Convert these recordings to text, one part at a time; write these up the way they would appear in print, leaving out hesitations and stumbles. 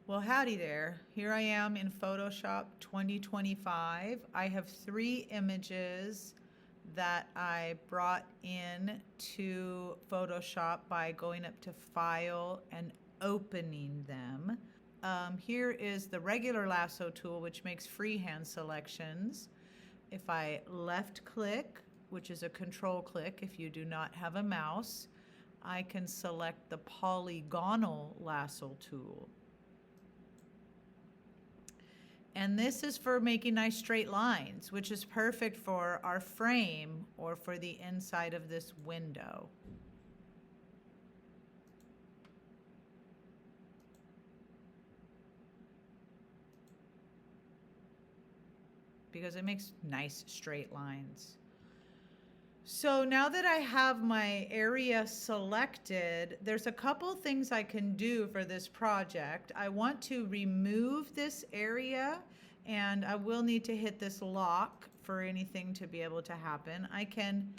Well, howdy there. Here I am in Photoshop 2025. I have 3 images that I brought in to Photoshop by going up to File and opening them. Here is the regular lasso tool, which makes freehand selections. If I left click, which is a control click if you do not have a mouse, I can select the polygonal lasso tool. And this is for making nice straight lines, which is perfect for our frame or for the inside of this window. Because it makes nice straight lines. So now that I have my area selected, there's a couple things I can do for this project. I want to remove this area, and I will need to hit this lock for anything to be able to happen. I can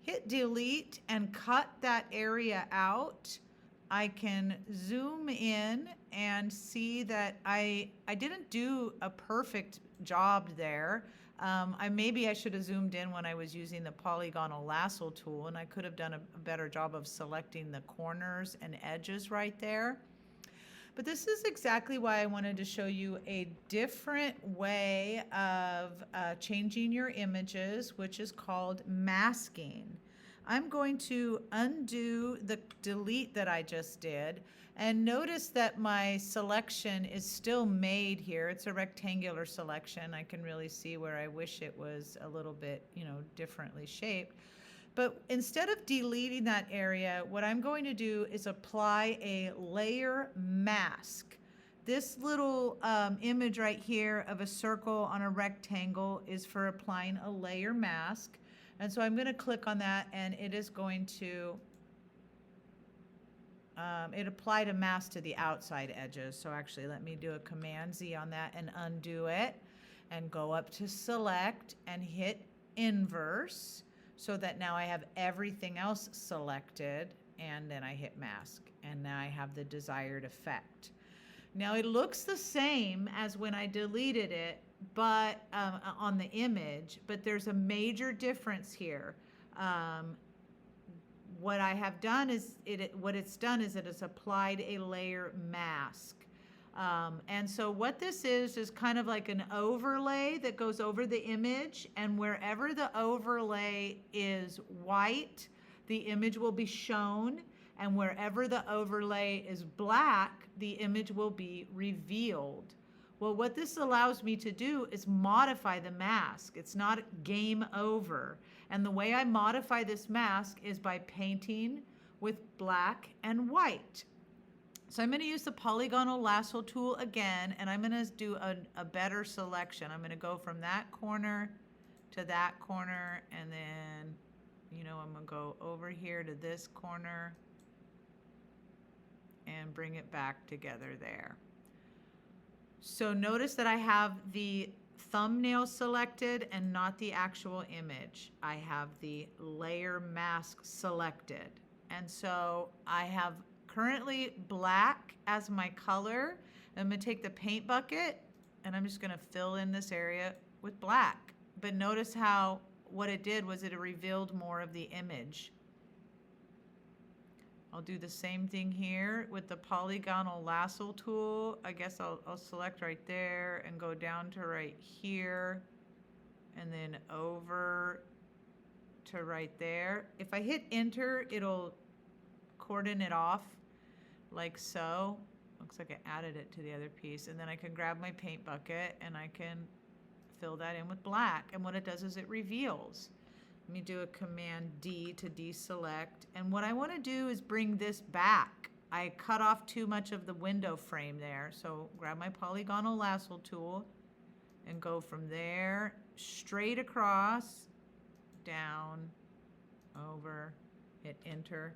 hit delete and cut that area out. I can zoom in and see that I didn't do a perfect job there. Maybe I should have zoomed in when I was using the polygonal lasso tool, and I could have done a better job of selecting the corners and edges right there. But this is exactly why I wanted to show you a different way of changing your images, which is called masking. I'm going to undo the delete that I just did, and notice that my selection is still made here. It's a rectangular selection. I can really see where I wish it was a little bit, differently shaped. But instead of deleting that area, what I'm going to do is apply a layer mask. This little image right here of a circle on a rectangle is for applying a layer mask. And so I'm going to click on that, and it is going to, it applied a mask to the outside edges. So actually, let me do a Command Z on that and undo it, and go up to select and hit inverse, so that now I have everything else selected, and then I hit mask, and now I have the desired effect. Now it looks the same as when I deleted it, but on the image, but there's a major difference here. What I have done is, what it's done is it has applied a layer mask. And so what this is kind of like an overlay that goes over the image, and wherever the overlay is white, the image will be shown, and wherever the overlay is black, the image will be revealed. Well, what this allows me to do is modify the mask. It's not game over. And the way I modify this mask is by painting with black and white. So I'm going to use the polygonal lasso tool again, and I'm going to do a better selection. I'm going to go from that corner to that corner, and then, I'm going to go over here to this corner and bring it back together there. So notice that I have the thumbnail selected and not the actual image. I have the layer mask selected. And so I have currently black as my color. I'm going to take the paint bucket, and I'm just going to fill in this area with black. But notice how what it did was it revealed more of the image. I'll do the same thing here with the polygonal lasso tool. I guess I'll select right there and go down to right here, and then over to right there. If I hit enter, it'll cordon it off like so. Looks like I added it to the other piece. And then I can grab my paint bucket and I can fill that in with black. And what it does is it reveals. Let me do a Command D to deselect. And what I want to do is bring this back. I cut off too much of the window frame there. So grab my polygonal lasso tool and go from there straight across, down, over, hit enter.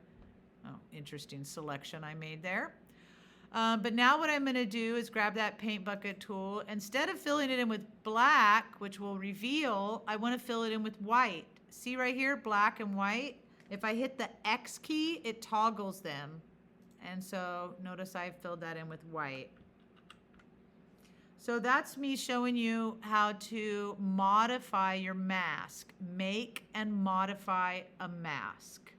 Oh, interesting selection I made there. But now what I'm going to do is grab that paint bucket tool. Instead of filling it in with black, which will reveal, I want to fill it in with white. See right here, black and white? If I hit the X key, it toggles them. And so notice I filled that in with white. So that's me showing you how to modify your mask. Make and modify a mask.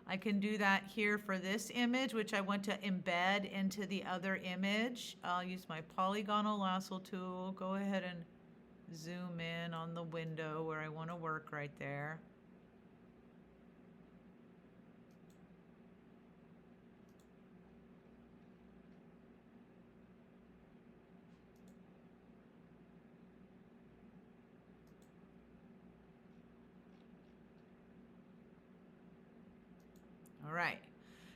I can do that here for this image, which I want to embed into the other image. I'll use my polygonal lasso tool. Go ahead and zoom in on the window where I want to work right there. All right.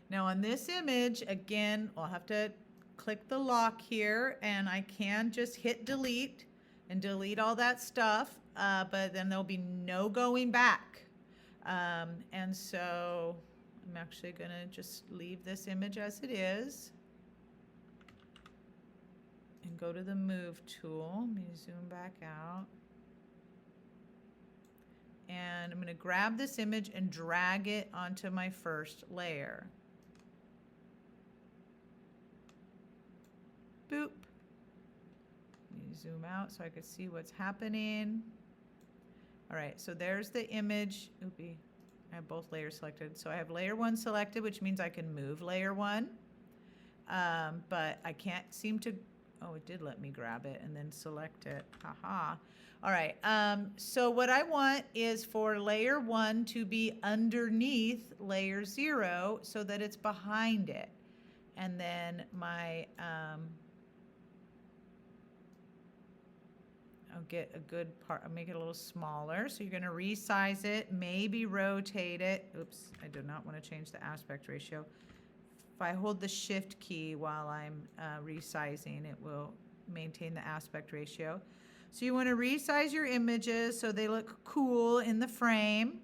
Now on this image, again, I'll have to click the lock here, and I can just hit delete and delete all that stuff, but then there'll be no going back. And so I'm actually gonna just leave this image as it is and go to the move tool. Let me zoom back out. And I'm gonna grab this image and drag it onto my first layer. Boop. Let me zoom out so I can see what's happening. All right, so there's the image. Oopie, I have both layers selected. So I have layer 1 selected, which means I can move layer 1. But I can't seem to, oh, it did let me grab it and then select it. Haha. All right, so what I want is for layer 1 to be underneath layer 0 so that it's behind it. And then my, I'll get a good part, I'll make it a little smaller. So you're gonna resize it, maybe rotate it. Oops, I do not wanna change the aspect ratio. If I hold the shift key while I'm resizing, it will maintain the aspect ratio. So you wanna resize your images so they look cool in the frame.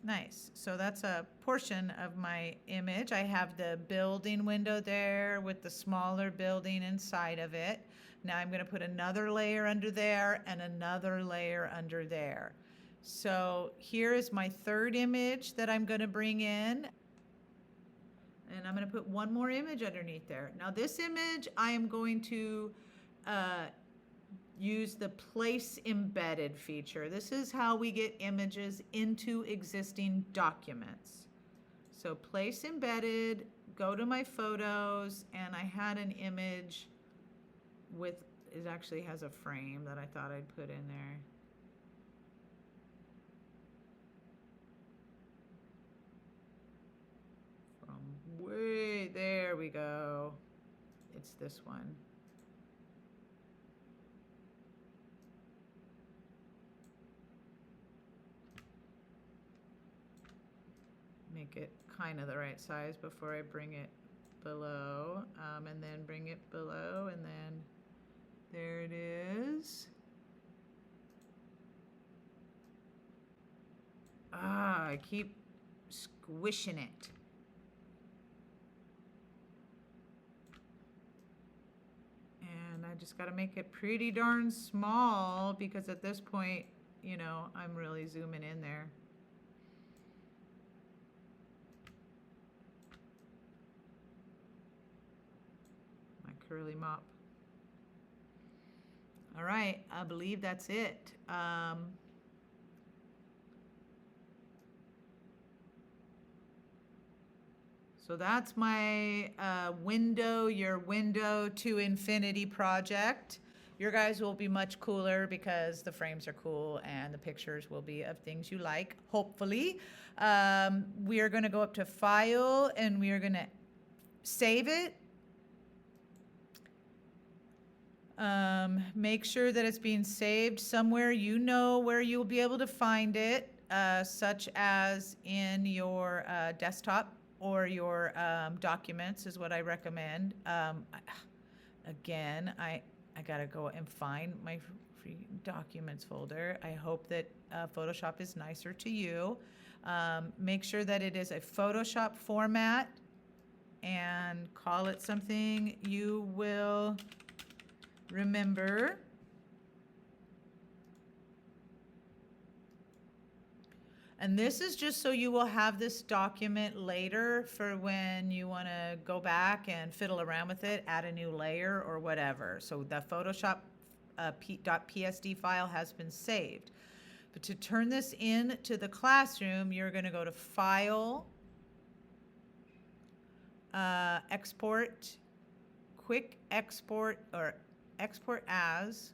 Nice, so that's a portion of my image. I have the building window there with the smaller building inside of it. Now I'm gonna put another layer under there and another layer under there. So here is my third image that I'm gonna bring in. And I'm gonna put one more image underneath there. Now this image, I am going to use the place embedded feature. This is how we get images into existing documents. So place embedded, go to my photos, and I had an image with, it actually has a frame that I thought I'd put in there. From way, there we go. It's this one. Make it kind of the right size before I bring it below, and then bring it below, and then there it is. Ah, I keep squishing it. And I just got to make it pretty darn small because at this point, you know, I'm really zooming in there. My curly mop. All right, I believe that's it. So that's my your window to infinity project. Your guys will be much cooler because the frames are cool and the pictures will be of things you like, hopefully. We are gonna go up to File and we are gonna save it. Make sure that it's being saved somewhere you know where you'll be able to find it, such as in your desktop or your documents is what I recommend. Again, I gotta go and find my free documents folder. I hope that Photoshop is nicer to you. Make sure that it is a Photoshop format and call it something you will remember. And this is just so you will have this document later for when you want to go back and fiddle around with it, add a new layer or whatever. So the Photoshop .psd file has been saved. But to turn this into the classroom, you're going to go to File, Export, Quick Export, or Export As.